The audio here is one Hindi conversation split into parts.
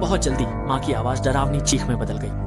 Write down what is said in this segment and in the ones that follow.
बहुत जल्दी माँ की आवाज डरावनी चीख में बदल गई।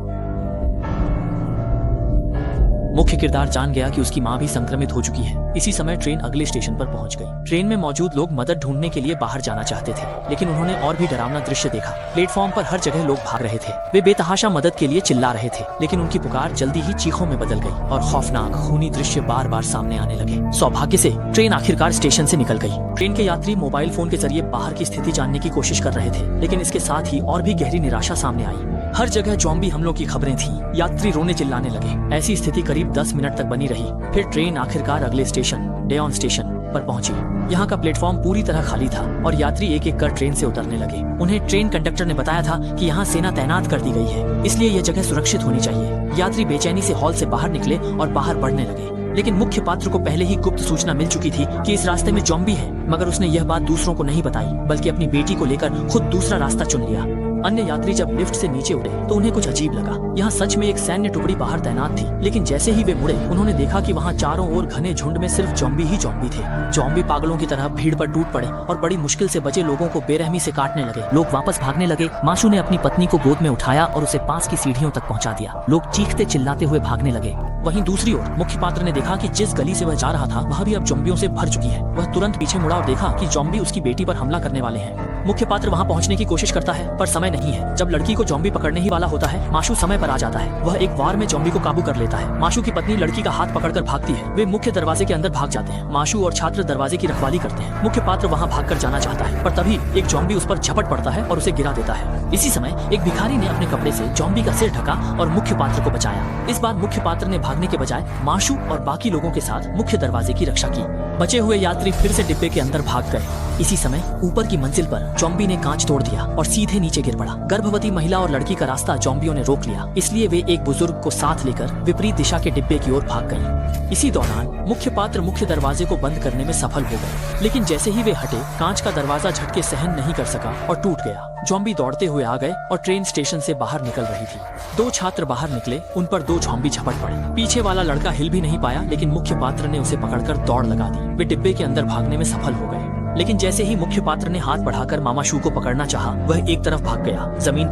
मुख्य किरदार जान गया कि उसकी माँ भी संक्रमित हो चुकी है। इसी समय ट्रेन अगले स्टेशन पर पहुंच गई। ट्रेन में मौजूद लोग मदद ढूंढने के लिए बाहर जाना चाहते थे, लेकिन उन्होंने और भी डरावना दृश्य देखा। प्लेटफॉर्म पर हर जगह लोग भाग रहे थे। वे बेतहाशा मदद के लिए चिल्ला रहे थे, लेकिन उनकी पुकार जल्दी ही चीखों में बदल गई और खौफनाक खूनी दृश्य बार बार सामने आने लगे। सौभाग्य से ट्रेन आखिरकार स्टेशन से निकल गई। ट्रेन के यात्री मोबाइल फोन के जरिए बाहर की स्थिति जानने की कोशिश कर रहे थे, लेकिन इसके साथ ही और भी गहरी निराशा सामने आई। हर जगह ज़ॉम्बी हमलों की खबरें थीं। यात्री रोने चिल्लाने लगे। ऐसी स्थिति करीब 10 मिनट तक बनी रही। फिर ट्रेन आखिरकार अगले स्टेशन डेओन स्टेशन पर पहुंची। यहाँ का प्लेटफॉर्म पूरी तरह खाली था और यात्री एक एक कर ट्रेन से उतरने लगे। उन्हें ट्रेन कंडक्टर ने बताया था कि यहाँ सेना तैनात कर दी गई है, इसलिए यह जगह सुरक्षित होनी चाहिए। यात्री बेचैनी से हॉल से बाहर निकले और बाहर बढ़ने लगे, लेकिन मुख्य पात्र को पहले ही गुप्त सूचना मिल चुकी थी कि इस रास्ते में ज़ॉम्बी है, मगर उसने यह बात दूसरों को नहीं बताई, बल्कि अपनी बेटी को लेकर खुद दूसरा रास्ता चुन लिया। अन्य यात्री जब लिफ्ट से नीचे उतरे तो उन्हें कुछ अजीब लगा। यहाँ सच में एक सैन्य टुकड़ी बाहर तैनात थी, लेकिन जैसे ही वे मुड़े उन्होंने देखा कि वहाँ चारों ओर घने झुंड में सिर्फ ज़ॉम्बी ही ज़ॉम्बी थे। ज़ॉम्बी पागलों की तरह भीड़ पर टूट पड़े और बड़ी मुश्किल से बचे लोगों को बेरहमी से काटने लगे। लोग वापस भागने लगे। माशू ने अपनी पत्नी को गोद में उठाया और उसे पास की सीढ़ियों तक पहुँचा दिया। लोग चीखते चिल्लाते हुए भागने लगे। वहीं दूसरी ओर मुख्य पात्र ने देखा कि जिस गली से वह जा रहा था वह भी अब ज़ॉम्बियों से भर चुकी है। वह तुरंत पीछे मुड़ा और देखा कि ज़ॉम्बी उसकी बेटी पर हमला करने वाले हैं। मुख्य पात्र वहां पहुंचने की कोशिश करता है, पर समय नहीं है। जब लड़की को ज़ॉम्बी पकड़ने ही वाला होता है, माशू समय पर आ जाता है। वह एक वार में ज़ॉम्बी को काबू कर लेता है। माशू की पत्नी लड़की का हाथ पकड़कर भागती है। वे मुख्य दरवाजे के अंदर भाग जाते हैं। माशू और छात्र दरवाजे की रखवाली करते हैं। मुख्य पात्र वहां भागकर जाना चाहता है, पर तभी एक ज़ॉम्बी उस पर झपट पड़ता है और उसे गिरा देता है। इसी समय एक भिखारी ने अपने कपड़े से ज़ॉम्बी का सिर ढका और मुख्य पात्र को बचाया। इस बार मुख्य पात्र ने भागने के बजाय माशू और बाकी लोगों के साथ मुख्य दरवाजे की रक्षा की। बचे हुए यात्री फिर से डिब्बे के अंदर भाग गए। इसी समय ऊपर की मंजिल पर ज़ॉम्बी ने कांच तोड़ दिया और सीधे नीचे गिर पड़ा। गर्भवती महिला और लड़की का रास्ता ज़ॉम्बियों ने रोक लिया, इसलिए वे एक बुजुर्ग को साथ लेकर विपरीत दिशा के डिब्बे की ओर भाग गईं। इसी दौरान मुख्य पात्र मुख्य दरवाजे को बंद करने में सफल हो गए, लेकिन जैसे ही वे हटे, कांच का दरवाजा झटके सहन नहीं कर सका और टूट गया। ज़ॉम्बी दौड़ते हुए आ गए और ट्रेन स्टेशन से बाहर निकल रही थी। 2 छात्र बाहर निकले, उन पर 2 ज़ॉम्बी झपट पड़े। पीछे वाला लड़का हिल भी नहीं पाया, लेकिन मुख्य पात्र ने उसे पकड़कर दौड़ लगा दी। वे डिब्बे के अंदर भागने में सफल हो गए, लेकिन जैसे ही मुख्य पात्र ने हाथ बढ़ाकर मामा शू को पकड़ना चाहा, वह एक तरफ भाग गया। जमीन